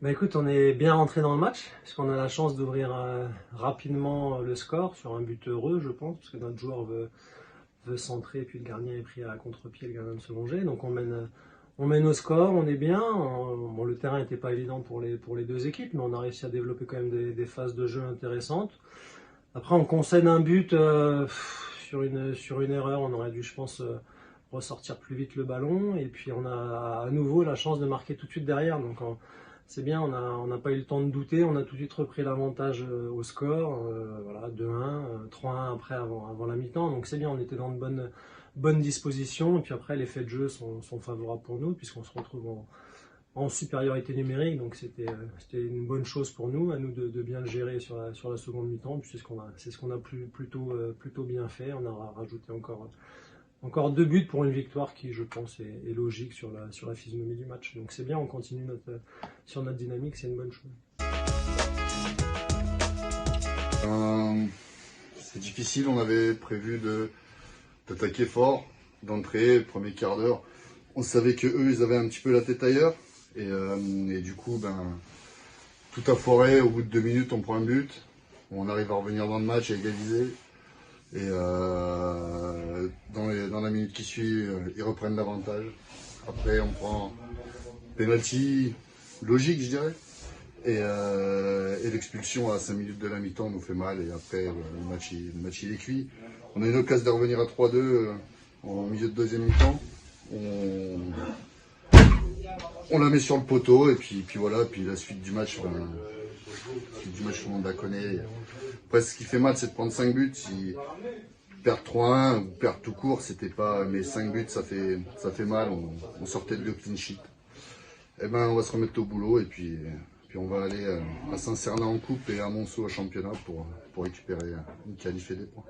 Bah écoute, on est bien rentré dans le match, parce qu'on a la chance d'ouvrir rapidement le score sur un but heureux, je pense, parce que notre joueur veut centrer, et puis le gardien est pris à contre-pied, le gardien de se longer. Donc on mène au score, on est bien. Bon, le terrain n'était pas évident pour les deux équipes, mais on a réussi à développer quand même des phases de jeu intéressantes. Après, on concède un but sur une erreur, on aurait dû, je pense, ressortir plus vite le ballon, et puis on a à nouveau la chance de marquer tout de suite derrière. C'est bien, on n'a pas eu le temps de douter, on a tout de suite repris l'avantage au score, voilà, 2-1, 3-1 après avant la mi-temps, donc c'est bien, on était dans de bonnes dispositions, et puis après les faits de jeu sont favorables pour nous, puisqu'on se retrouve en supériorité numérique, donc c'était une bonne chose pour nous, à nous de bien le gérer sur la seconde mi-temps, puis c'est ce qu'on a plutôt bien fait, on a rajouté encore deux buts pour une victoire qui, je pense, est logique sur la physionomie du match. Donc c'est bien, on continue sur notre dynamique, c'est une bonne chose. C'est difficile, on avait prévu d'attaquer fort, d'entrer, le premier quart d'heure. On savait que eux, ils avaient un petit peu la tête ailleurs. Et du coup, tout a foiré. Au bout de 2 minutes, on prend un but. On arrive à revenir dans le match, à égaliser. Et dans la minute qui suit, ils reprennent l'avantage. Après, on prend penalty logique, je dirais. Et l'expulsion à 5 minutes de la mi-temps nous fait mal. Et après, le match il est cuit. On a une occasion de revenir à 3-2 en milieu de deuxième mi-temps. On la met sur le poteau et puis voilà. Puis la suite du match, tout le monde la connaît. Après, ce qui fait mal, c'est de prendre 5 buts. Si perdre 3-1 ou perdre tout court, c'était pas. Mais 5 buts, ça fait mal. On sortait de 2 clean sheet. Eh ben, on va se remettre au boulot et puis on va aller à Saint-Cernin en coupe et à Monceau au championnat pour récupérer une qualif et des points.